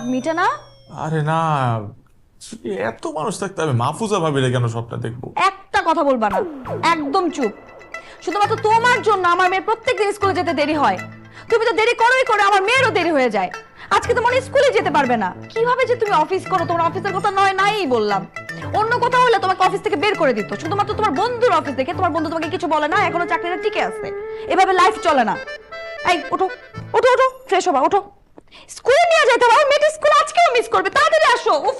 স্বাদ মিটে না? আরে না, এত মানুষ থাকতে আমি মাহফুজা ভাবিলে কেন স্বপ্ন দেখবো? একটা কথা বলবা না, একদম চুপ। শুধুমাত্র তোমার জন্য আমার মেয়ের প্রত্যেকদিন স্কুলে যেতে দেরি হয়। তুমি তো দেরি করোই করো, আমার মেয়েরও দেরি হয়ে যায়। আজকে তো মনে স্কুলে যেতে পারবে না। কিভাবে যে তুমি অফিস করো, তোমার অফিসের কথা নয় নাই বললাম। অন্য কথা হলে তোমাকে অফিস থেকে বের করে দিত। শুধুমাত্র তোমার বন্ধুর অফিস দেখে তোমার বন্ধু তোমাকে কিছু বলে না, এখনো চাকরিটা টিকে আছে। এভাবে লাইফ চলে না। এই ওঠো ওঠো ওঠো, ফ্রেশ হবা, ওঠো। স্কুলে নিয়ে যেতে হবে, মেয়েটা স্কুল আজকেও মিস করবে। তাড়াতাড়ি আসো। উফ,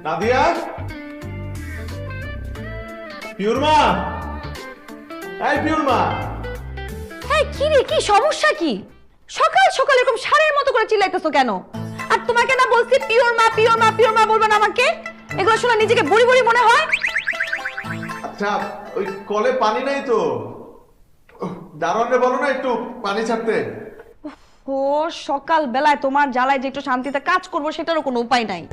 নাদিয়া, পিওর মা, এই পিওর মা। এই কি রে, কি সমস্যা কি? সকাল সকাল এরকম সারের মতো করে চিল্লাইতেছো কেন? আর তোমাকে না বলছি পিওর মা পিওর মা পিওর মা বলবে না আমাকে? এগুলো শুনে নিজেকে বুড়ি বুড়ি মনে হয়? আচ্ছা, ওই কলে পানি নাই তো, দারোয়ানকে বলো না একটু পানি ছাড়তে। ও সকাল বেলায় তোমার জ্বালায় যে একটু শান্তিতে কাজ করবো সেটারও কোনো উপায় নাই।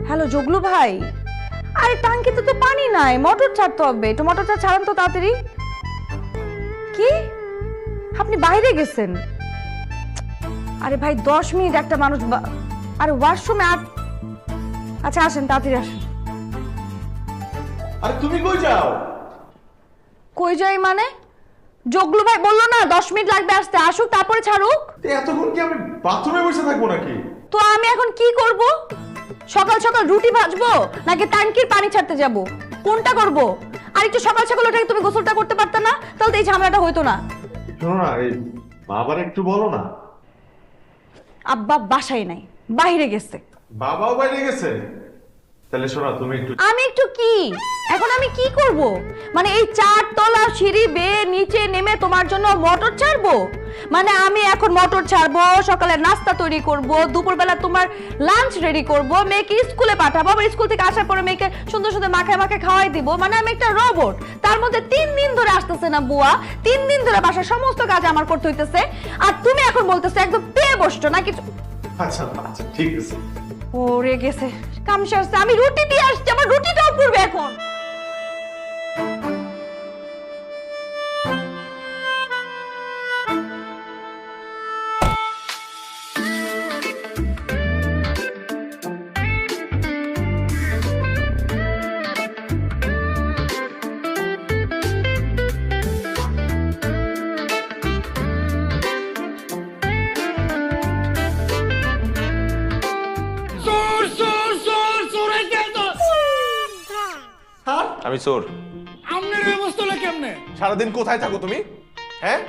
হ্যালো জগলু ভাই, আরে টাঙ্কিতে তো পানি নাই, মোটর ছাড়তে হবে। একটু মোটরটা ছাড়ান তো তাড়াতাড়ি। কি, আপনি বাইরে গেছেন? আরে ভাই 10 মিনিট একটা মানুষ আরে ওয়াশরুমে আচ্ছা আসেন, তাড়াতাড়ি আসেন। আরে তুমি কই যাও? কই যাই মানে? জগলু ভাই বললো না 10 মিনিট লাগবে আসতে, আসুক তারপরে ছাড়ুক। এতক্ষণ কি আমি বাথরুমে বসে থাকবো নাকি? তো আমি এখন কি করব? সকাল সকাল রুটি ভাজবো নাকি ট্যাঙ্কির পানি ছাড়তে যাব? কোনটা করব? আর একটু সকাল সকাল উঠে তুমি গোসলটা করতে পারতে না? তাহলে তো এই ঝামেলাটা হইতো না। শোনো না, এই বাবার একটু বলো না। আব্বা বাসায় নাই, বাইরে গেছে। বাবাও বাইরে গেছে? তাহলে শোনো, তুমি একটু। আমি একটু কি, এখন আমি কি করব? মানে এই 4 তলা সিঁড়ি বেয়ে নিচে নেমে তোমার জন্য মোটর ছাড়বো? মানে আমি এখন মোটর ছাড়বো, সকালে নাস্তা তৈরি করব, দুপুরবেলা তোমার লাঞ্চ রেডি করব, মেয়েকে স্কুলে পাঠাবো, আবার স্কুল থেকে আসার পরে মেয়েকে সুন্দর সুন্দর মাখায় মাখায় খাওয়াই দিব। মানে আমি একটা রোবট। তার মধ্যে 3 দিন ধরে আসতেছে না বুয়া, 3 দিন ধরে বাসার সমস্ত কাজ আমার করতে হইতেছে। আর তুমি এখন বলতেছো একদম পেয়ে বসছো না কিছু। আচ্ছা আচ্ছা ঠিক আছে। ওরে গেছে কাম শেষে, আমি রুটি দিয়ে আসছি, আমার রুটিটাও করবে এখন। আমি চোর। আমনের ব্যবস্থা হলো কেমনে? সারাদিন কোথায় থাকো তুমি? হ্যাঁ,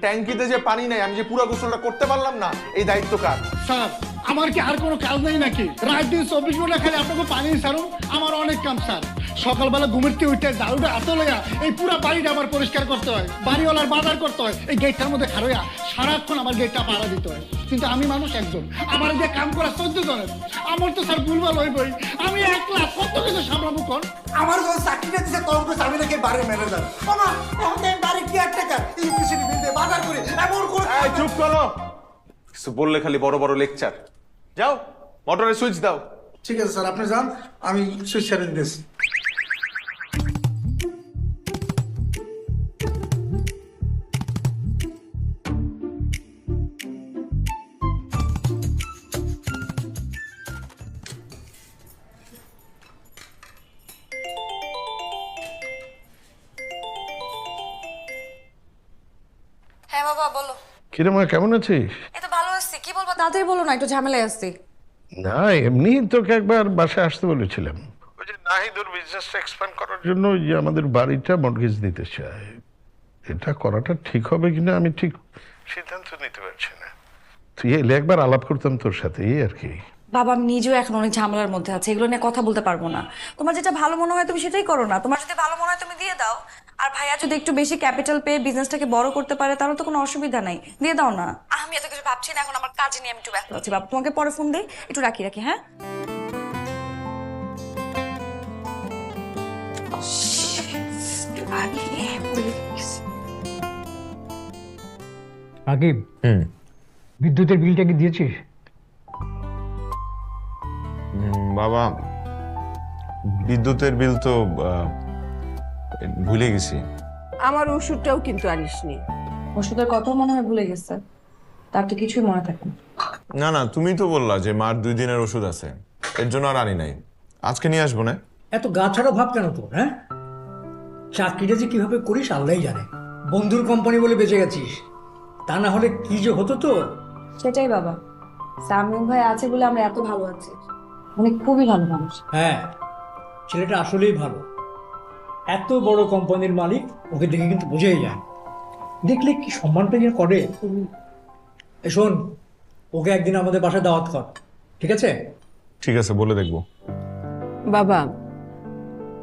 ট্যাঙ্কিতে যে পানি নাই, আমি যে পুরো গোসলটা করতে পারলাম না, এই দায়িত্ব কার? স্যার, আমার কি আর কোনো কাজ নাই নাকি? রাত দিন 24 ঘন্টা খালি আপনাকে পানি ছাড়ুন, আমার অনেক কাম স্যার। সকালবেলা ঘুমের থেকে উঠে ঝাড়ুটা হাতে লইয়া এই পুরা বাড়িটা আমার পরিষ্কার করতে হয়, বাড়িওয়ালার বাজার করতে হয়, এই গেটটার মধ্যে খারইয়া সারাক্ষণ আমার গেটটা পাড়া দিতে হয়। কিন্তু আমি মানুষ একজন, আমার যে কাম করা 14 জনের, আমার তো স্যার ভুলভাল হইবই। আমি একলা কত কিছু সামলাবো কোন? আমার যখন চাকরিটা দিচ্ছে তখন তো আমি নাকি বাড়ির ম্যানেজার। বাবা এখন তো আমি বাড়ির কেয়ারটেকার, ইলেকট্রিসিটি বিল দিয়ে বাজার করে এমন করে। এই চুপ করো, কিছু বললে খালি বড় বড় লেকচার। যাও মোটরের সুইচ দাও। ঠিক আছে স্যার, আপনি যান, আমি সুইচ ছেড়ে দিতেছি। হ্যাঁ বাবা বলো। কিরে মা, কেমন আছিস? এই তো ভালো আছি। কি বলবো তাড়াতাড়ি বলো না, একটু ঝামেলায় আছি। না, এমনি তোকে একবার বাসায় আসতে বলেছিলাম। ওই যে নাহিদুর বিজনেসটা এক্সপ্যান্ড করার জন্য ওই যে আমাদের বাড়িটা মর্টগেজ দিতে চায়। এটা করাটা ঠিক হবে কিনা আমি ঠিক সিদ্ধান্ত নিতে পারছি না। তুই এলে একবার আলাপ করতাম তোর সাথে, এই আর কি। বাবা আমি নিজেও এখন অনেক ঝামেলার মধ্যে আছি, এগুলো নিয়ে কথা বলতে পারবো না। তোমার যেটা ভালো মনে হয় তুমি সেটাই করো না। তোমার যদি ভালো মনে হয় তুমি দিয়ে দাও। আর ভাইয়া যদি একটু বেশি ক্যাপিটাল পেয়ে বিজনেসটাকে বড় করতে পারে তাহলে তো কোনো অসুবিধা নাই, দিয়ে দাও না। আমি এত কিছু ভাবছি না, এখন আমার কাজ নিয়ে আমি একটু ব্যস্ত আছি। বাবা তোমাকে পরে ফোন দিই, একটু রাখি হ্যাঁ। রাকিব, বিদ্যুতের বিলটা কি দিয়েছিস? বাবা, বিদ্যুতের বিল তো ভুলে গেছি। আমার ওষুধটাও কিন্তু আনিসনি। ওষুধের কথা মনে হয় ভুলে গেছে, তার তো কিছুই মনে থাকে না। না না, তুমি তো বললা যে মার 2 দিনের ওষুধ আছে, এর জন্য আর আনি নাই। আজকে নিয়ে আসবো না। এত গা ছাড়া ভাব কেন তোর? হ্যাঁ, চাকরিটা যে কিভাবে করিস আল্লাহই জানে। বন্ধুর কোম্পানি বলে বেঁচে গেছিস, তা না হলে কি যে হতো তোর। সেটাই বাবা, সামিউল ভাই আছে বলে আমরা এত ভালো আছি। উনি খুবই ভালো মানুষ। হ্যাঁ, ছেলেটা আসলেই ভালো। এত বড় কোম্পানির মালিক, ওকে দেখে কিন্তু বোঝাই যায়। দেখলে কি সম্মানটা যে করে। এই শোন, ওকে একদিন আমাদের বাসায় দাওয়াত কর, ঠিক আছে? ঠিক আছে, বলে দেখবো। বাবা,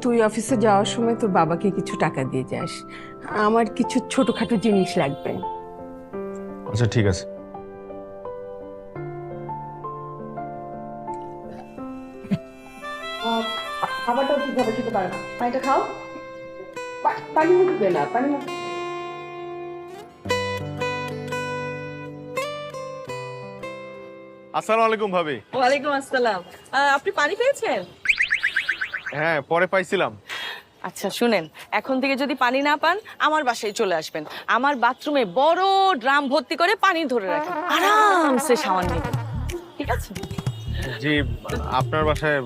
তুই অফিসে যাওয়ার সময় তোর বাবাকে কিছু টাকা দিয়ে যাস, আমার কিছু ছোটখাটো জিনিস লাগবে। আচ্ছা ঠিক আছে। খাবারটাও ঠিকভাবে খেতে পারে না, পানিটা খাও। পানি মুখবে না, পানি মুখ। আসসালামু আলাইকুম ভাবি। ওয়ালাইকুম আসসালাম। আপনি পানি পেয়েছেন? হ্যাঁ, পরে পাইছিলাম। আচ্ছা শুনেন, এখন থেকে যদি পানি না পান আমার বাসায় চলে আসবেন। আমার বাথরুমে বড় ড্রাম ভর্তি করে পানি ধরে রাখেন, আরামসে শাওয়ার নেবেন, ঠিক আছে? জি, আপনার বাসায়?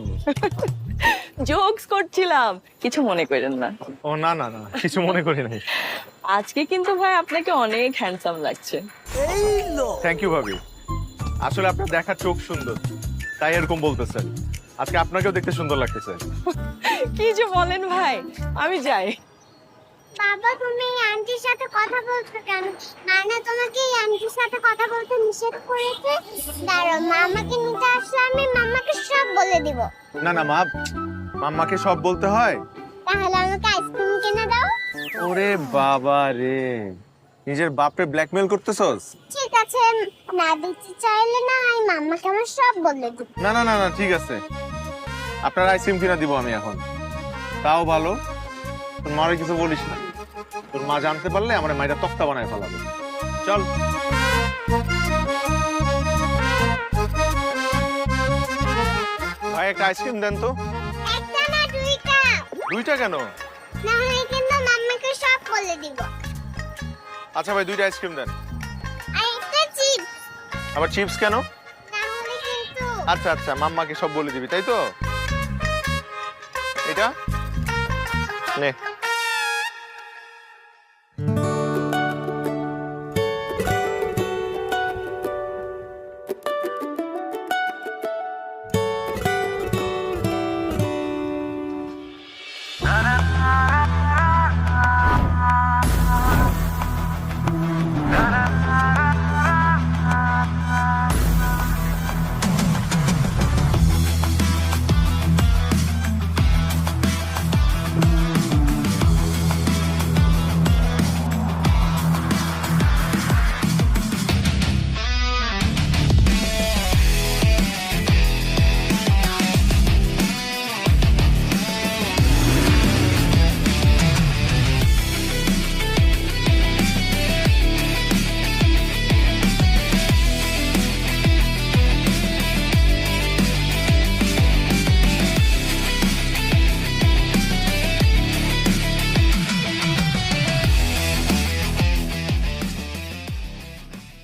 জোকস করছিলাম, কিছু মনে করেন না। ও না না না, কিছু মনে করি নাই। আজকে কিন্তু ভাই আপনাকে অনেক হ্যান্ডসাম লাগছে। থ্যাংক ইউ ভাবি। আসলে আপনার দেখার চোখ সুন্দর, তাই এরকম বলতেছেন। আজকে আপনাকেও দেখতে সুন্দর লাগতেছে। কি যে বলেন ভাই, আমি যাই। বাবা, তুমি এই আন্টির সাথে কথা বলছো কেন? মানে তোমাকে এই আন্টির সাথে কথা বলতে নিষেধ করেছে? দাঁড়াও, মামাকে নিতে আসলে আমি মামাকে সব বলে দিব। না না মা, মাম্মাকে সব বলতে হয়? তাহলে আমাকে আইসক্রিম কিনে দাও। ওরে বাবা রে, নিজের বাপরে ব্ল্যাকমেল করতেছস? ঠিক আছে, না দিতে চাইলে না আমি মামাকে আমার সব বলে দিব। না না না না, ঠিক আছে, আপনার আইসক্রিম কিনা দিব আমি এখন। তাও ভালো, তোর মারে কিছু বলিস না। তোর মা জানতে পারলে আমার মাইটা তক্তা বানায় ফেলাবে। চল। ভাই, একটা আইসক্রিম দেন তো। একটা না, দুইটা। দুইটা কেন? না হলে কিন্তু মামাকে সব বলে দিব। আচ্ছা ভাই, 2টা আইসক্রিম দেন। আর একটা চিপস। আবার চিপস কেন? না হলে কিন্তু। আচ্ছা আচ্ছা, মাম্মাকে সব বলে দিবি, তাই তো? এটা নে।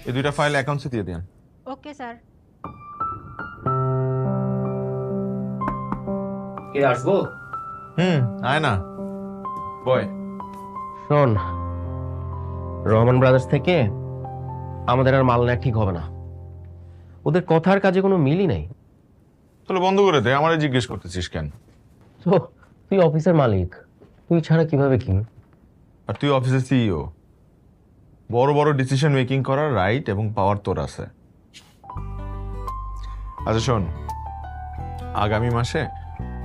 এই 2টা ফাইল অ্যাকাউন্টসে দিয়ে দিন। Okay sir. কে আসবো? আয় না, বয়। শোন, রহমান ব্রাদার্স থেকে আমাদের আর মাল নেওয়া ঠিক হবে না। ওদের কথার কাজে কোনো মিলই নাই। তাহলে বন্ধ করে দে, আমারে জিজ্ঞেস করতেছিস কেন? তো তুই অফিসের মালিক, তুই ছাড়া কিভাবে কি? আর তুই অফিসের সিইও, বড় বড় ডিসিশন মেকিং করার রাইট এবং পাওয়ার তোর আছে। আচ্ছা শোন, আগামী মাসে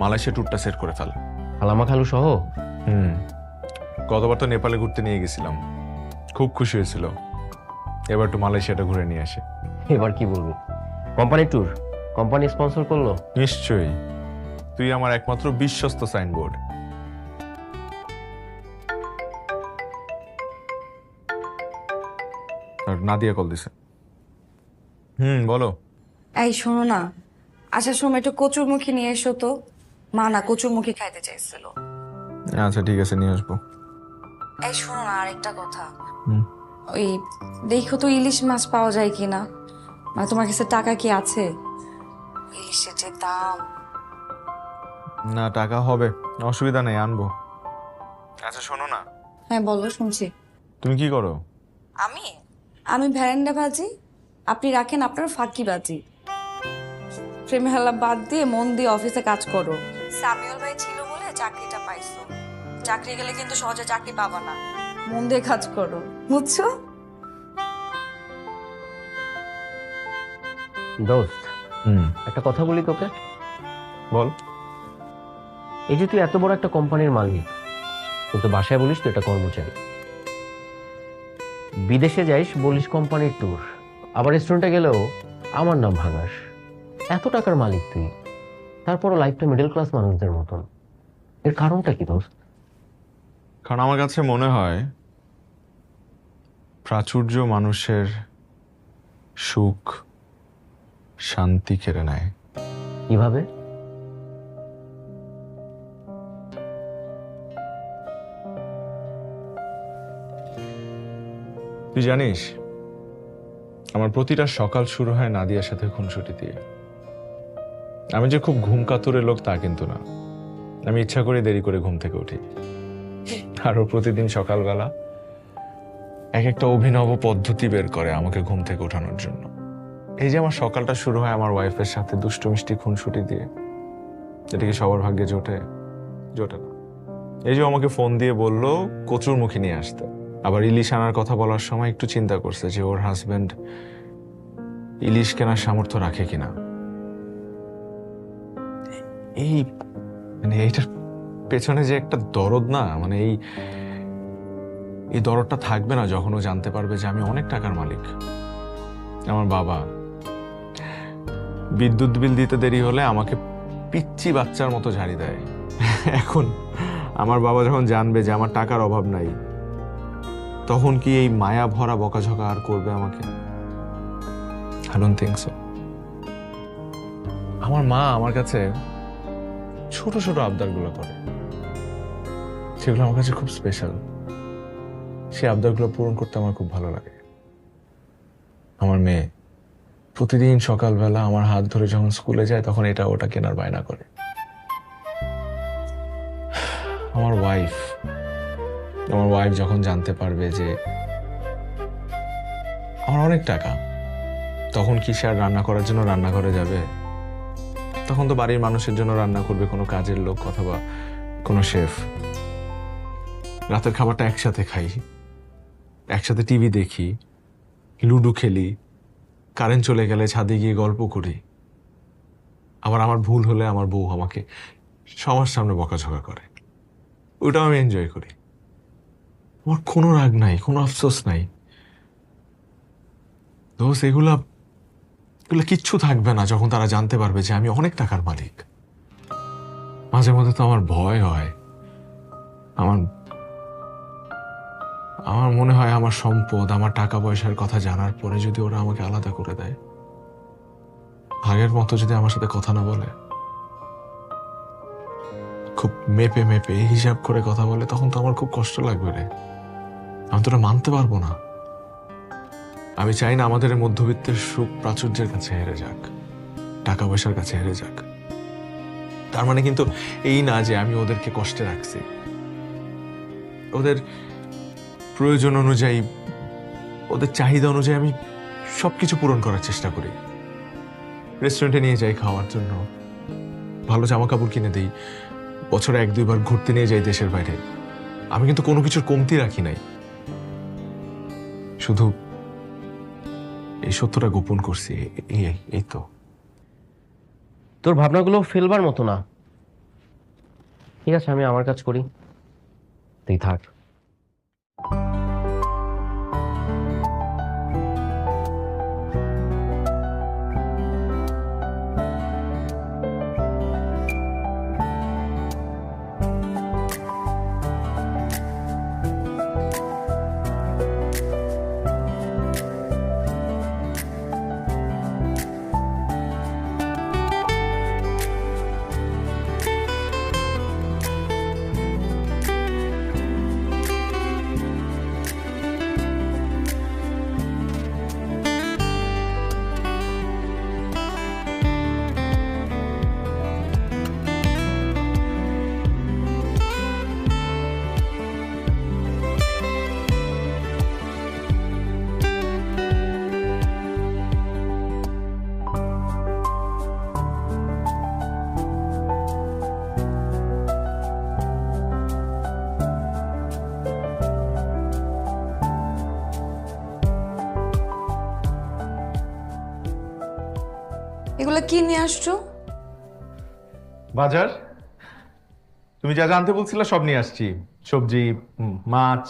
মালয়েশিয়া ট্যুরটা সেট করে ফেল। খালামা খালু সহ? গতবার তো নেপালে ঘুরতে নিয়ে গেছিলাম, খুব খুশি হয়েছিল। এবার একটু মালয়েশিয়াটা ঘুরে নিয়ে আসে। এবার কি বলবি? কোম্পানি ট্যুর, কোম্পানি স্পন্সর করলো? নিশ্চয়ই, তুই আমার একমাত্র বিশ্বস্ত সাইনবোর্ড। আর নাদিয়া কল দিছে। বলো। এই শোনো না, আসার সময় একটু কচুরমুখী নিয়ে এসো তো। মা না কচুরমুখী খাইতে চাইছিল। আচ্ছা ঠিক আছে, নিয়ে আসবো। এই শোনো না, আরেকটা কথা, ওই দেখো তো ইলিশ মাছ পাওয়া যায় কিনা। মানে তোমার কাছে টাকা কি আছে? ইলিশের যে দাম। না, টাকা হবে, অসুবিধা নেই, আনবো। আচ্ছা শোনো না। হ্যাঁ বলো, শুনছি। তুমি কি করো? আমি ভ্যারেন্ডা ভাজি, আপনি রাখেন আপনার ফাঁকি বাজি। প্রেমে হেলা বাদ দিয়ে মন দিয়ে অফিসে কাজ করো। সামিউল ভাই ছিল বলে চাকরিটা পাইছো। চাকরি গেলে কিন্তু সহজে চাকরি পাবা না। মন দিয়ে কাজ করো, বুঝছো? দোস্ত, একটা কথা বলি তোকে। বল। এই যে তুই এত বড় একটা কোম্পানির মালিক, কিন্তু বাসায় বলিস তুই একটা কর্মচারী। বিদেশে যাইস বলিস কোম্পানির ট্যুর, আবার রেস্টুরেন্টে গেলেও আমার নাম ভাঙাস। এত টাকার মালিক তুই, তারপরও লাইফটা মিডল ক্লাস মানুষদের মতন। এর কারণটা কি দোস্ত? কারণ আমার কাছে মনে হয় প্রাচুর্য মানুষের সুখ শান্তি কেড়ে নেয়। কিভাবে? তুই জানিস আমার প্রতিটা সকাল শুরু হয় নাদিয়ার সাথে খুনসুটি দিয়ে। আমি যে খুব ঘুম কাতুরে লোক তা কিন্তু না, আমি ইচ্ছা করে দেরি করে ঘুম থেকে উঠি। আরো প্রতিদিন সকালবেলা এক একটা অভিনব পদ্ধতি বের করে আমাকে ঘুম থেকে ওঠানোর জন্য। এই যে আমার সকালটা শুরু হয় আমার ওয়াইফের সাথে দুষ্টু মিষ্টি খুনসুটি দিয়ে, যেটা কি সবার ভাগ্যে জোটে? জোটে না। এই যে আমাকে ফোন দিয়ে বললো কচুরমুখী নিয়ে আসতে, আবার ইলিশ আনার কথা বলার সময় একটু চিন্তা করছে যে ওর হাজবেন্ড ইলিশ কেনার সামর্থ্য রাখে কিনা। এই মানে এইটার পেছনে যে একটা দরদ না, মানে এই দরদটা থাকবে না যখন ও জানতে পারবে যে আমি অনেক টাকার মালিক। আমার বাবা বিদ্যুৎ বিল দিতে দেরি হলে আমাকে পিচ্চি বাচ্চার মতো ঝাড়ি দেয়। এখন আমার বাবা যখন জানবে যে আমার টাকার অভাব নাই, তখন কি এই মায়া ভরা বকাঝকা আর করবে আমাকে? I don't think so. আমার মা আমার কাছে ছোট ছোট আবদারগুলো করে, সেগুলো আমার কাছে খুব স্পেশাল। সেই আবদারগুলো পূরণ করতে আমার খুব ভালো লাগে। আমার মেয়ে প্রতিদিন সকালবেলা আমার হাত ধরে যখন স্কুলে যায় তখন এটা ওটা কেনার বায়না করে। আমার ওয়াইফ যখন জানতে পারবে যে আমার অনেক টাকা, তখন কি সে আর রান্না করার জন্য রান্নাঘরে যাবে? তখন তো বাড়ির মানুষের জন্য রান্না করবে কোনো কাজের লোক অথবা কোনো শেফ। রাতের খাবারটা একসাথে খাই, একসাথে টিভি দেখি, লুডো খেলি, কারেন্ট চলে গেলে ছাদে গিয়ে গল্প করি। আবার আমার ভুল হলে আমার বউ আমাকে সবার সামনে বকাঝকা করে, ওটাও আমি এনজয় করি। আমার কোনো রাগ নাই, কোনো আফসোস নাই। দোষ এগুলা কিচ্ছু থাকবে না যখন তারা জানতে পারবে যে আমি অনেক টাকার মালিক। মাঝে মধ্যে তো আমার ভয় হয়, আমার মনে হয় আমার সম্পদ, আমার টাকা পয়সার কথা জানার পরে যদি ওরা আমাকে আলাদা করে দেয়, আগের মতো যদি আমার সাথে কথা না বলে, খুব মেপে মেপে হিসাব করে কথা বলে, তখন তো আমার খুব কষ্ট লাগবে রে। আমি তো ওটা মানতে পারবো না। আমি চাই না আমাদের মধ্যবিত্তের সুখ প্রাচুর্যের কাছে হেরে যাক, টাকা পয়সার কাছে হেরে যাক। তার মানে কিন্তু এই না যে আমি ওদেরকে কষ্টে রাখছি। ওদের প্রয়োজন অনুযায়ী, ওদের চাহিদা অনুযায়ী আমি সবকিছু পূরণ করার চেষ্টা করি। রেস্টুরেন্টে নিয়ে যাই খাওয়ার জন্য, ভালো জামা কাপড় কিনে দিই, বছরে 1-2 বার ঘুরতে নিয়ে যাই দেশের বাইরে। আমি কিন্তু কোনো কিছুর কমতি রাখি নাই, শুধু এই সত্যটা গোপন করছি। এই তো। তোর ভাবনাগুলো ফেলবার মতো না। ঠিক আছে, আমি আমার কাজ করি, তুই থাক। এগুলো কি নিয়ে আসছো? বাজার, তুমি যা জানতে বলছিলে সব নিয়ে আসছি। সবজি, মাছ,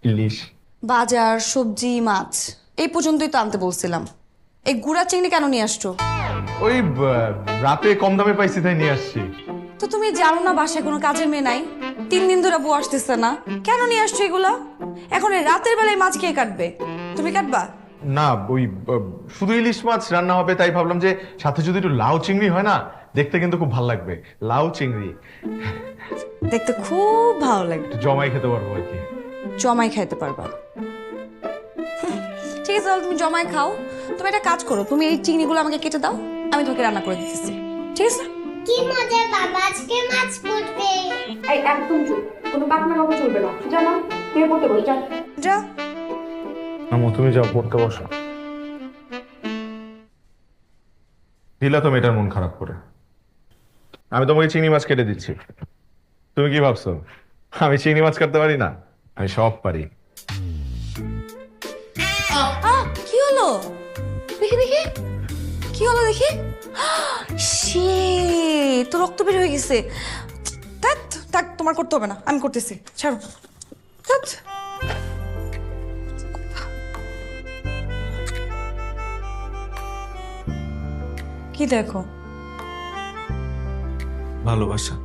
ইলিশ। বাজার, সবজি, মাছ এই পর্যন্তই তো আনতে বলছিলাম। এই গুড়া চিংড়ি কেন নিয়ে আসছো? ওই রাতে কম দামে পাইছি তাই নিয়ে আসছি। তো তুমি জানো না বাসায় কোনো কাজের মেয়ে নাই? 3 দিন ধরে বউ আসতেছে না, কেন নিয়ে আসছো এগুলা? এখন এই রাতের বেলায় মাছ কে কাটবে? তুমি কাটবা? না, ওই শুধু ইলিশ মাছ রান্না হবে তাই ভাবলাম যে সাথে যদি একটু লাউ চিংড়ি হয় না, দেখতে কিন্তু খুব ভালো লাগবে। লাউ চিংড়ি দেখতে খুব ভালো লাগবে। একটু জমাই খেতে পারবো আর কি। জমাই খাইতে পারবা? ঠিক আছে, তাহলে তুমি জমাই খাও। তুমি একটা কাজ করো, তুমি এই চিংড়িগুলো আমাকে কেটে দাও, আমি তোমাকে রান্না করে দিতেছি। ঠিক আছে? কি মজা বাবা, আজকে মাছ করবে। এই একদম চুপ, কোনো বাকনা বাবু চলবে না। জানো তুই পড়তে বল, যা যা। আমু, তুমি যাও পড়তে বসো। দিলা তো মেয়েটার মন খারাপ করে। আমি তোমাকে চিংড়ি মাছ কেটে দিচ্ছি। তুমি কি ভাবছো আমি চিংড়ি মাছ কাটতে পারি না? আমি সব পারি। কি হলো? দেখি দেখি, কি হলো দেখি। শে, তো রক্ত বের হয়ে গেছে। থাক থাক, তোমার করতে হবে না, আমি করতেছি, ছাড়ো। থাক। কি দেখো? ভালোবাসা।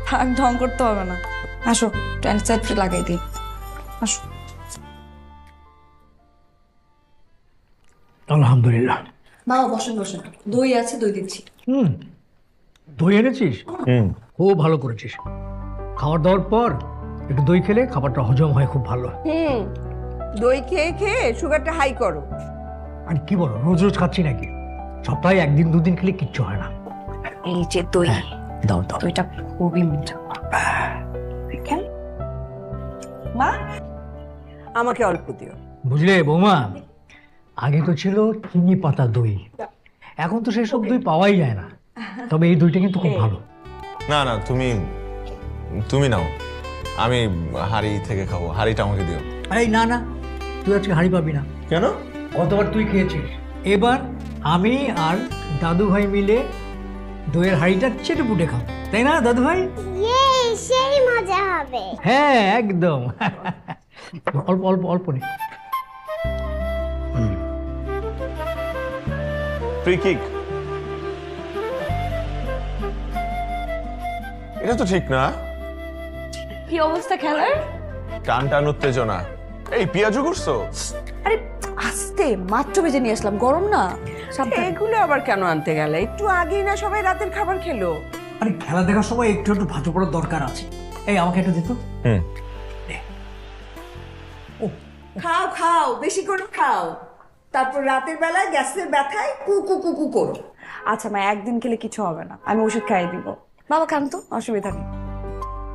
থাক, ঢং করতে হবে না। আসো, ট্যান্সাইড ফ্রি লাগাই দিই। আসো। আলহামদুলিল্লাহ। বাবা বসেন বসেন, দই আছে, দই দিচ্ছি। দই এনেছিস? খুব ভালো করেছিস। খাবার দাওয়ার পর একটু দই খেলে খাবারটা হজম হয় খুব ভালো। দই খেয়ে খেয়ে সুগারটা হাই করো। আর কি বলো, রোজ রোজ খাচ্ছি নাকি? সপ্তাহে 1-2 দিন খেলে কিচ্ছু হয় না। এই যে দই, দাও দাও। দইটা খুবই মিঠা। দেখেন মা, আমাকে অল্প দিও। বুঝলে বৌমা, আগে তো ছিল চিনি পাতা দই, এখন তো সেসব দই পাওয়াই যায় না। তবে এই দইটা কিন্তু খুব ভালো। না না, তুমি নাও, আমি হাড়ি থেকে খাবো। হাড়িটা আমাকে দিও। এই না না, তুই আজকে হাঁড়ি পাবি না। কেন? গতবার তুই খেয়েছিস, এবার আমি আর দাদু ভাই মিলে দইয়ের হাঁড়িটা চেটে পুটে খাবো, তাই না দাদু ভাই? ইয়ে, সেই মজা হবে। হ্যাঁ একদম। অল্প অল্প অল্প নে। Free kick. এটা তো ঠিক না। কি অবস্থা খেলার? টান টান উত্তেজনা। এই পেঁয়াজু করছো? আরে আস্তে, মাত্র ভেজে নিয়ে আসলাম, গরম না। এগুলো আবার কেন আনতে গেলে? একটু আগেই না সবাই রাতের খাবার খেলো। আরে খেলা দেখার সময় একটু একটু ভাজা পড়ার দরকার আছে। এই আমাকে একটু দিত। খাও খাও, বেশি করে খাও, তারপর রাতের বেলায় গ্যাসের ব্যথায় কুকু কুকু করো। আচ্ছা মা, একদিন খেলে কিছু হবে না, আমি ওষুধ খাইয়ে দিব। বাবা খান তো, অসুবিধা নেই।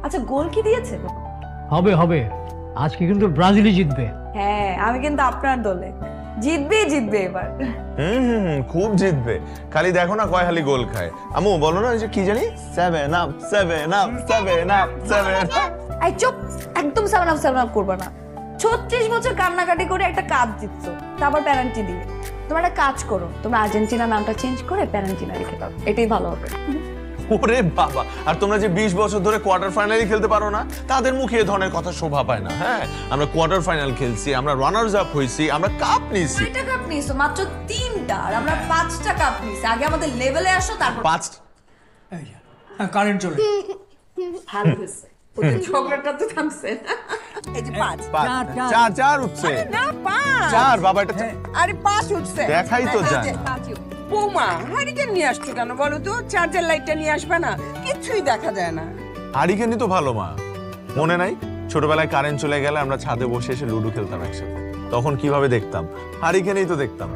আচ্ছা গোল কি দিয়েছে? হবে হবে, আজকে কিন্তু ব্রাজিলই জিতবে। হ্যাঁ, আমি কিন্তু আপনার দলে। জিতবে এবার। খুব জিতবে। খালি দেখো না কয় হালি গোল খায়। আমু বলো না, ওই যে কি জানি, 7 আপ 7 আপ 7 আপ 7 আপ। এই চুপ, একদম 7 আপ করবা না। 36 বছর কান্নাকাটি করে একটা কাপ জিতছো, তারপর প্যারেন্টি দিয়ে। তোমরা একটা কাজ করো, তোমরা আর্জেন্টিনা নামটা চেঞ্জ করে প্যারেন্টিনা রেখে দাও, এটাই ভালো হবে। ওরে বাবা, আর তোমরা যে 20 বছর ধরে কোয়ার্টার ফাইনালই খেলতে পারো না, তাদের মুখে এ ধরনের কথা শোভা পায় না। হ্যাঁ, আমরা কোয়ার্টার ফাইনাল খেলছি, আমরা রানার্স আপ হইছি, আমরা কাপ নিয়েছি। 2টা কাপ নিয়েছো, মাত্র 3টা, আর আমরা 5টা কাপ নিয়েছি। আগে আমাদের লেভেলে আসো, তারপর 5। কারেন্ট চলে। ভালো হয়েছে, ওদের ঝগড়াটা তো থামছে। এই যে 5 4 উঠছে না 5 4 বাবা, এটা আরে 5 উঠছে। দেখাই তো যায় না। বৌমা হারিকেন নিয়ে আসছো কেন বলো তো? চার্জার লাইটটা নিয়ে আসবে না? কিছুই দেখা যায় না। হারিকেনই তো ভালো মা। মনে নাই ছোটবেলায় কারেন্ট চলে গেলে আমরা ছাদে বসে এসে লুডো খেলতাম একসাথে, তখন কিভাবে দেখতাম? হারিকেনই তো দেখতাম।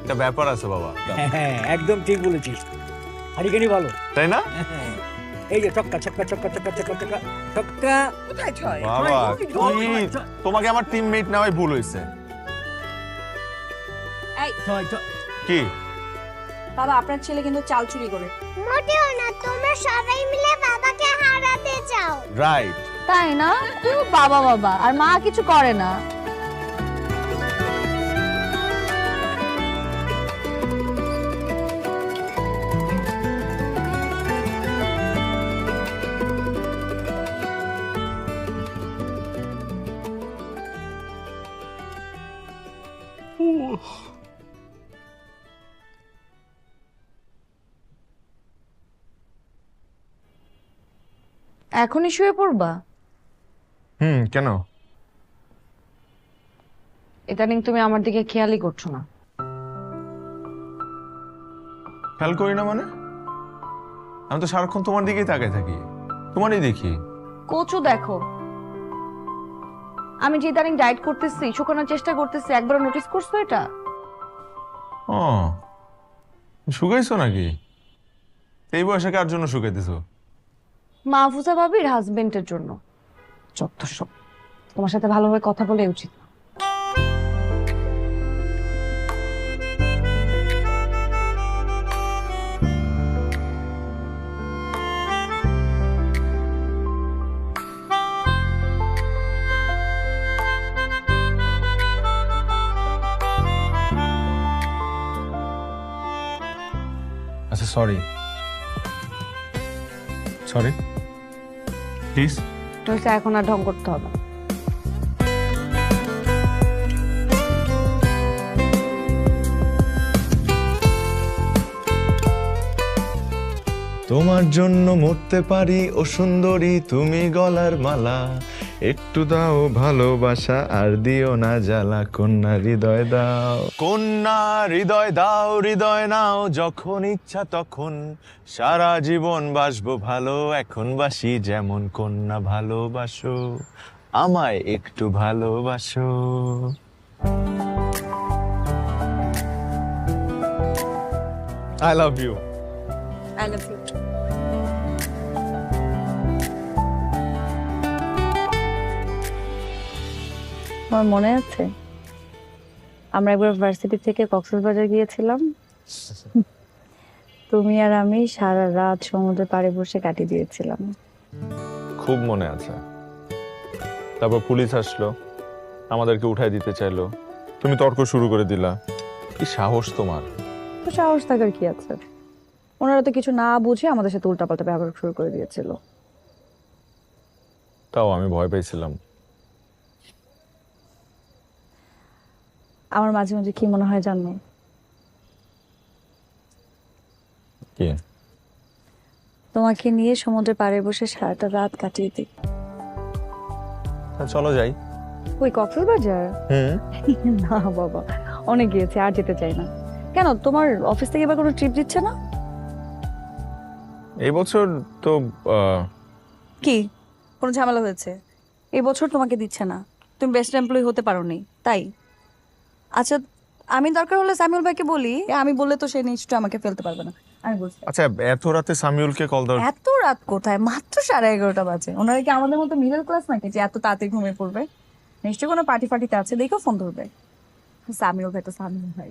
এটা ব্যাপার আছে বাবা। হ্যাঁ একদম ঠিক বলেছিস, হারিকেনই ভালো, তাই না? এই যে ছক্কা ছক্কা ছক্কা ছক্কা ছক্কা ছক্কা ছক্কা। কোথায় ছয়? বাবা কি, তোমাকে আমার টিমমেট নেওয়াই ভুল হয়েছে। কি বাবা, আপনার ছেলে কিন্তু চাল চুরি করে। মোটেও না, তোমরা সবাই মিলে বাবাকে হারাতে চাও। রাইট, তাই না? খুব বাবা বাবা, আর মা কিছু করে না। এখনই শুয়ে পড়বা? কেন? ইদানিং তুমি আমার দিকে খেয়ালই করছো না। খেয়াল করি না মানে? আমি তো সারাক্ষণ তোমার দিকেই তাকায় থাকি, তোমারই দেখি। কোচও দেখো, আমি যে ইদানিং ডায়েট করতেছি, শুকানোর চেষ্টা করতেছি, একবার নোটিস করছো এটা? ও, শুকাইছো নাকি? এই বয়সে কার জন্য শুকাইতেছো? মাহফুজা ভাবির হাজবেন্ডের জন্য। যত সব, তোমার সাথে ভালোভাবে কথা বলে উচিত। আচ্ছা, সরি প্লিজ। তুমি এখন আর ঢং করতে হবে না। তোমার জন্য মরতে পারি ও সুন্দরী তুমি গলার মালা, একটু দাও ভালোবাসা আর দিও না জ্বালা, কন্যা হৃদয় দাও, কন্যা হৃদয় দাও, হৃদয় নাও যখন ইচ্ছা তখন, সারা জীবন বাসবো ভালো, এখন বাসি যেমন, কন্যা ভালোবাসো আমায় একটু ভালোবাসো। I love you. I love you. আমার মনে আছে আমরা একবার ভার্সিটি থেকে কক্সবাজার গিয়েছিলাম, তুমি আর আমি সারা রাত সমুদ্রের পাড়ে বসে কাটিয়ে দিয়েছিলাম। খুব মনে আছে। তারপর পুলিশ আসলো, আমাদেরকে উঠাই দিতে চাইলো, তুমি তর্ক শুরু করে দিলা। কি সাহস তোমার! তো সাহস থাকার কি আছে, ওনারা তো কিছু না বুঝে আমাদের সাথে উল্টাপাল্টা ব্যবহার শুরু করে দিয়েছিল। তাও আমি ভয় পেয়েছিলাম। আমার মাঝে মাঝে কি মনে হয় জানো? কি? তোমাকে নিয়ে সমুদ্রের পাড়ে বসে সারাটা রাত কাটিয়ে দিই। চলো যাই। ওই কক্সবাজার? না বাবা, অনেক গিয়েছে, আর যেতে চাই না। কেন, তোমার অফিস থেকে এবার কোনো ট্রিপ দিচ্ছে না? এই বছর তো কি কোনো ঝামেলা হয়েছে? এই বছর তোমাকে দিচ্ছে না, তুমি বেস্ট এমপ্লয়ি হতে পারোনি তাই? আচ্ছা, আমি দরকার হলে সামিউল ভাইকে বলি, আমি বললে তো সে নিশ্চয়ই আমাকে ফেলতে পারবে না। আমি বলছি। আচ্ছা, এত রাতে সামিউলকে কল দাও? এত রাত কোথায়, মাত্র 11:30 বাজে। ওনারা কি আমাদের মতো মিডল ক্লাস নাকি যে এত তাড়াতাড়ি ঘুমিয়ে পড়বে? নিশ্চয়ই কোনো পার্টি ফার্টিতে আছে, দেখো ফোন ধরবে। সামিউল ভাই তো সামিউল ভাই।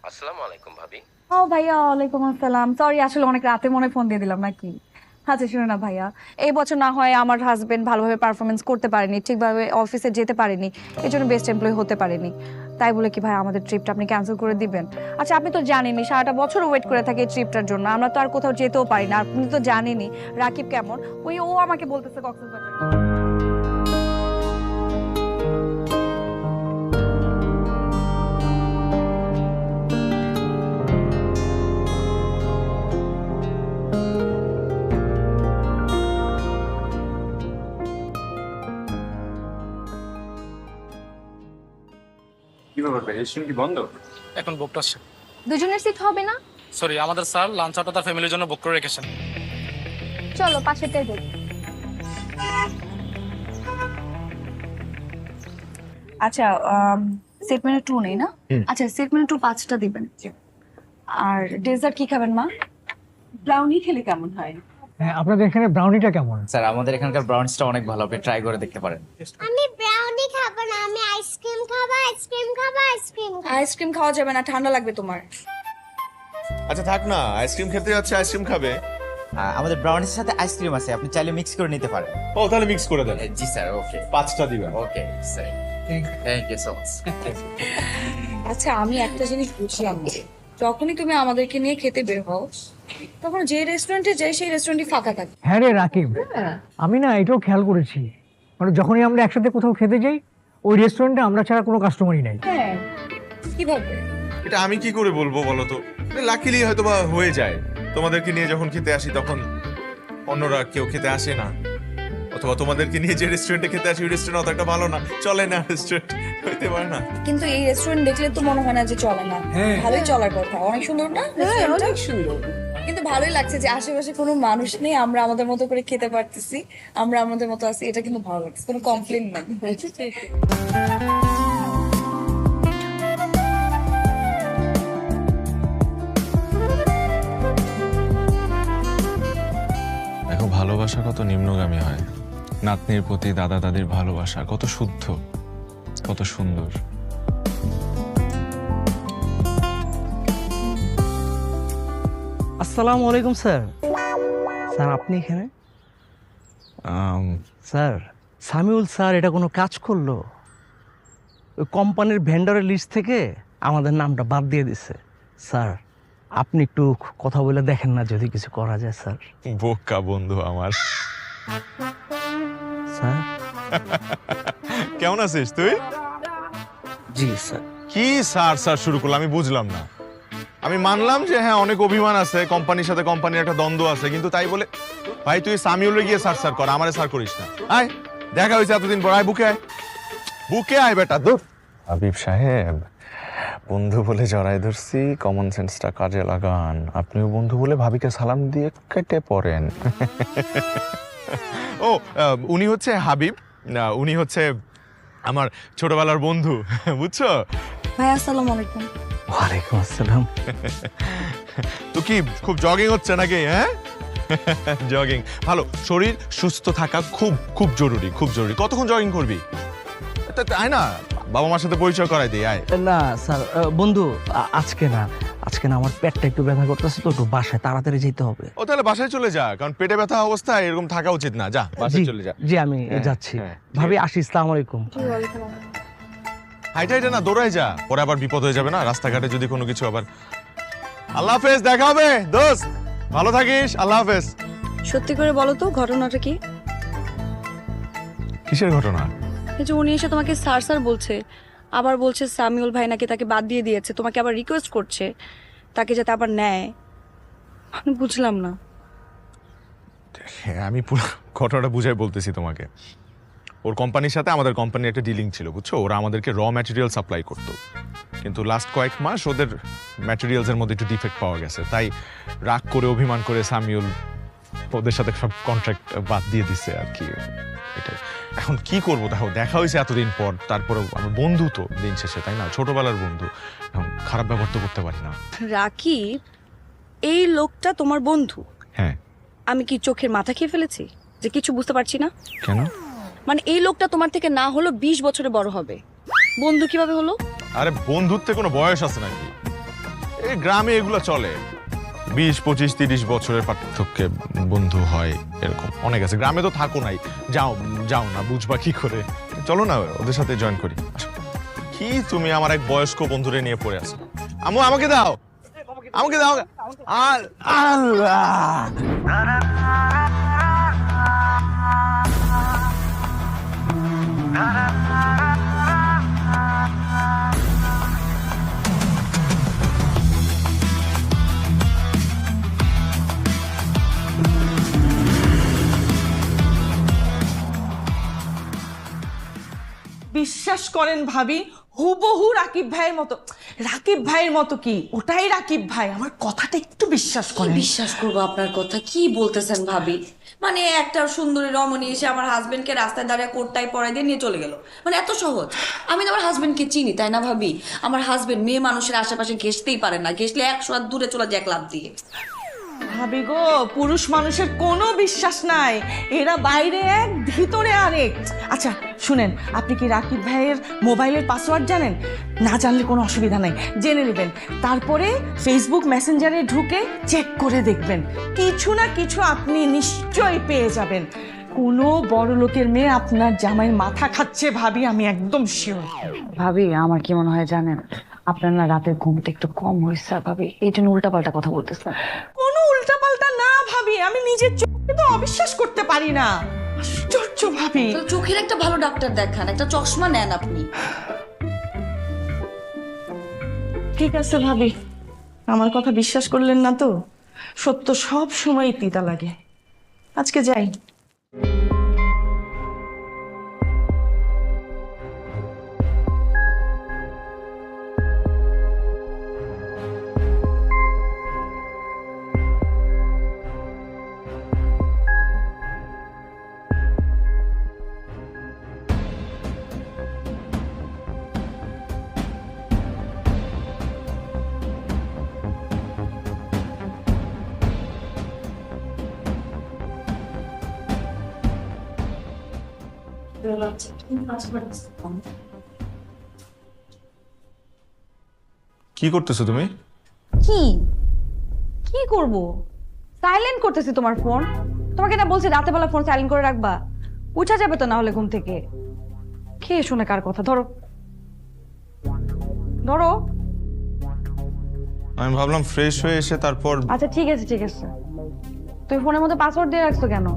আসসালামু আলাইকুম ভাবি। ও ভাইয়া, ওয়ালাইকুম আসসালাম। সরি, আসলে অনেক রাতে মনে ফোন দিয়ে দিলাম নাকি। আচ্ছা শুনে না ভাইয়া, এই বছর না হয় আমার হাজবেন্ড ভালোভাবে পারফরমেন্স করতে পারেনি, ঠিকভাবে অফিসে যেতে পারেনি, এই জন্য বেস্ট এমপ্লয়ি হতে পারেনি। তাই বলে কি ভাই আমাদের ট্রিপটা আপনি ক্যান্সেল করে দিবেন? আচ্ছা, আপনি তো জানেনই সারাটা বছর ওয়েট করে থাকি এই ট্রিপটার জন্য, আমরা তো আর কোথাও যেতেও পারি না। আপনি তো জানেনই রাকিব কেমন, ও আমাকে বলতেছে কক্সবাজার। কি ব্যাপার, রেস্টুরেন্ট কি বন্ধ? এখন বুকটা আছে। দুজনের সিট হবে না? সরি, আমাদের স্যার লাঞ্চ আউটটা তার ফ্যামিলির জন্য বুক করে রেখেছেন। চলো পাশেরটাই দেখি। আচ্ছা, সেট মেনু 2 নেই না? আচ্ছা, সেট মেনু 2 5টা দিবেন। আর ডেজার্ট কি খাবেন মা? ব্রাউনি খেলে কেমন হয়? হ্যাঁ, আপনাদের এখানে ব্রাউনিটা কেমন? স্যার, আমাদের এখানকার ব্রাউনিসটা অনেক ভালো, আপনি ট্রাই করে দেখতে পারেন। আমি ব্রাউনি খাবো না, আমি আইসক্রিম খাবো, আইসক্রিম খাবো, আইসক্রিম খাবো। আইসক্রিম খাওয়া যাবে না, ঠান্ডা লাগবে তোমার। আচ্ছা থাক না, আইসক্রিম খেতে যাচ্ছে, আইসক্রিম খাবে। আমাদের ব্রাউনিসের সাথে আইসক্রিম আছে, আপনি চাইলে মিক্স করে নিতে পারেন। ও, তাহলে মিক্স করে দেন। জি স্যার, ওকে। 5টা দিবেন। Okay sir, thank you so much. আচ্ছা, আমি একটা জিনিস বুঝলাম না, যখনই তুমি আমাদেরকে নিয়ে খেতে বের হও তখন যে রেস্টুরেন্টে যাই সেই রেস্টুরেন্টই ফাঁকা থাকে। হ্যাঁ রে রাকিব, আমি না এটাও খেয়াল করেছি, মানে যখনই আমরা একসাথে কোথাও খেতে যাই ওই রেস্টুরেন্টে আমরা ছাড়া কোনো কাস্টমারই নাই। হ্যাঁ, কিভাবে? এটা আমি কি করে বলবো বলো তো? লাকিলি হয়তো বা হয়ে যায়, তোমাদেরকে নিয়ে যখন খেতে আসি তখন অন্যরা কেউ খেতে আসে না, অথবা তোমাদেরকে নিয়ে যে রেস্টুরেন্টে খেতে আসি ওই রেস্টুরেন্ট অত একটা ভালো না, চলে না, রেস্টুরেন্ট হইতে পারে না। কিন্তু এই রেস্টুরেন্ট দেখলে তো মনে হয় না যে চলে না, ভালোই চলার কথা। অনেক সুন্দর না? অনেক সুন্দর। কিন্তু ভালোই লাগছে যে আশেপাশে কোনো মানুষ নেই, আমরা আমাদের মতো করে খেতে পারতেছি, আমরা আমাদের মতো আছি, এটা কিন্তু ভালো লাগছে, কোনো কমপ্লেন নাই। দেখো ভালোবাসা কত নিম্নগামী হয়, নাতনির প্রতি দাদা দাদির ভালোবাসা কত শুদ্ধ, কত সুন্দর। আসসালামু আলাইকুম স্যার। স্যার আপনি এখানে? স্যার সামিউল স্যার এটা কোনো কাজ করলো? ওই কোম্পানির ভেন্ডরের লিস্ট থেকে আমাদের নামটা বাদ দিয়ে দিছে। স্যার আপনি একটু কথা বলে দেখেন না যদি কিছু করা যায় স্যার। বোকা বন্ধু আমার। স্যার কেমন আছিস তুই? জি স্যার। কি স্যার স্যার শুরু করলো আমি বুঝলাম না। আমি মানলাম যে হ্যাঁ অনেক অভিমান আছে, কোম্পানির সাথে কোম্পানির একটা দ্বন্দ্ব আছে, কিন্তু তাই বলে ভাই তুই সামিউলে গিয়ে স্যার স্যার কর, আমারে স্যার করিস না। আয় দেখা হয়েছে এতদিন পর, আয় বুকে আয়, বুকে আয় বেটা। দূর হাবিব সাহেব, বন্ধু বলে জড়াই ধরছি, কমন সেন্সটা কাজে লাগান। আপনিও বন্ধু বলে ভাবিকে সালাম দিয়ে কেটে পড়েন। ও উনি হচ্ছে হাবিব, না উনি হচ্ছে আমার ছোটবেলার বন্ধু, বুঝছো? ভাই আসসালামু আলাইকুম। ওয়ালাইকুম আসসালাম। তো কি খুব জগিং হচ্ছে নাকি? হ্যাঁ জগিং ভালো, শরীর সুস্থ থাকা খুব খুব জরুরি, খুব জরুরি। কতক্ষণ জগিং করবি? আয় না, বাবা মার সাথে পরিচয় করাই দিই, আয়। না স্যার বন্ধু আজকে না, আজকে না, আমার পেটটা একটু ব্যথা করতেছে তো, একটু বাসায় তাড়াতাড়ি যেতে হবে। ও তাহলে বাসায় চলে যা, কারণ পেটে ব্যথা অবস্থায় এরকম থাকা উচিত না। যা বাসায় চলে যা। জি আমি যাচ্ছি। ভাবি আসি, আসসালামু আলাইকুম। হাইটা হাইটা না, দৌড়াই যা, পরে আবার বিপদ হয়ে যাবে না রাস্তাঘাটে যদি কোনো কিছু আবার। আল্লাহ হাফেজ, দেখা হবে দোস্ত, ভালো থাকিস, আল্লাহ হাফেজ। সত্যি করে বলো তো ঘটনাটা কি? কিসের ঘটনা? এই যে উনি এসে তোমাকে স্যার স্যার বলছে, আবার বলছে সামিউল ভাই নাকি তাকে বাদ দিয়ে দিয়েছে, তোমাকে আবার রিকোয়েস্ট করছে তাকে যাতে আবার নেয়। আমি বুঝলাম না। হ্যাঁ আমি পুরো ঘটনাটা বুঝাই বলতেছি তোমাকে। ওর কোম্পানির সাথে আমাদের কোম্পানির একটা ডিলিং ছিল, বুঝছো? ওরা আমাদেরকে র ম্যাটেরিয়াল সাপ্লাই করতো, কিন্তু লাস্ট কয়েক মাস ওদের ম্যাটেরিয়ালসের মধ্যে একটু ডিফেক্ট পাওয়া গেছে, তাই রাগ করে অভিমান করে সামিউল ওদের সাথে সব কন্ট্রাক্ট বাদ দিয়ে দিচ্ছে আর কি। এটাই এখন কি করবো, দেখো দেখা হয়েছে এতদিন পর, তারপরে আমার বন্ধু তো দিন শেষে, তাই না? ছোটবেলার বন্ধু, এখন খারাপ ব্যবহার তো করতে পারি না। রাকিব, এই লোকটা তোমার বন্ধু? হ্যাঁ। আমি কি চোখের মাথা খেয়ে ফেলেছি যে কিছু বুঝতে পারছি না? কেন? মানে এই লোকটা তোমার থেকে না হলো 20 বছরে বড় হবে, বন্ধু কিভাবে হলো? আরে বন্ধুত্বে কোনো বয়স আছে নাকি? এই গ্রামে এগুলো চলে, 20, 25, 30 বছরের পার্থক্যে বন্ধু হয়, এরকম অনেক আছে। গ্রামে তো থাকো নাই, যাও যাও না, বুঝবা কি করে? চলো না ওদের সাথে জয়েন করি। কি তুমি আমার এক বয়স্ক বন্ধুরে নিয়ে পড়ে আছো? আম্মু আমাকে দাও, আমাকে দাও। আল্লাহ বিশ্বাস করেন ভাবি, হুবহু রাকিব ভাইয়ের মতো। রাকিব ভাইয়ের মতো কি, ওটাই রাকিব ভাই। আমার কথাটা একটু বিশ্বাস করেন। বিশ্বাস করবো আপনার কথা? কি বলতেছেন ভাবি? মানে একটা সুন্দরী রমণী এসে আমার হাজবেন্ডকে রাস্তায় দাঁড়িয়ে কোটটাই পরাই দিয়ে নিয়ে চলে গেল, মানে এত সহজ? আমি তো আমার হাজবেন্ডকে চিনি, তাই না ভাবি? আমার হাজবেন্ড মেয়ে মানুষের আশেপাশে ঘেসতেই পারে না, ঘেসলে 100 হাত দূরে চলে যায় এক লাফ দিয়ে। ভাবি গো, পুরুষ মানুষের কোনো বিশ্বাস নাই, এরা বাইরে এক ভিতরে আরেক। আচ্ছা শুনেন, আপনি কি রাকিব ভাইয়ের মোবাইলের পাসওয়ার্ড জানেন? না জানলে কোনো অসুবিধা নাই, জেনে নেবেন। তারপরে ফেসবুক মেসেঞ্জারে ঢুকে চেক করে দেখবেন, কিছু না কিছু আপনি নিশ্চয়ই পেয়ে যাবেন। কোনো বড় লোকের মেয়ে আপনার জামাইয়ের মাথা খাচ্ছে ভাবি, আমি একদম শিওর। ভাবি আমার কি মনে হয় জানেন, আপনার না রাতের ঘুমটা একটু কম হয়েছে ভাবি, এই জন্য উল্টাপাল্টা কথা বলতেছেন। কোনো উল্টাপাল্টা না ভাবি, আমি নিজের চোখে তো অবিশ্বাস করতে পারি না। আশ্চর্য ভাবি। চোখের একটা ভালো ডাক্তার দেখান, একটা চশমা নেন আপনি। ঠিক আছে ভাবি, আমার কথা বিশ্বাস করলেন না তো? সত্য সব সময় তিতা লাগে। আজকে যাই। কি করতেছো তুমি? কি কি করব? সাইলেন্ট করতেছি তোমার ফোন। তোমাকে না বলছি রাতে বেলা ফোন সাইলেন্ট করে রাখবা, উঠা যাবে তো না হলে ঘুম থেকে। কে শোনে কার কথা? ধরো ধরো। আমি ভাবলাম ফ্রেশ হয়ে এসে তারপর। আচ্ছা ঠিক আছে ঠিক আছে, তুমি ফোনের মধ্যে পাসওয়ার্ড দিয়ে রাখছো কেন?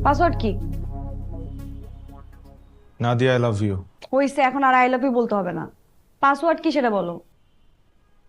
পাসওয়ার্ড কি? Nadia, I love you. হইছে, এখন আর আই লাভ ইউ বলতে হবে না। পাসওয়ার্ড কি সেটা বলো।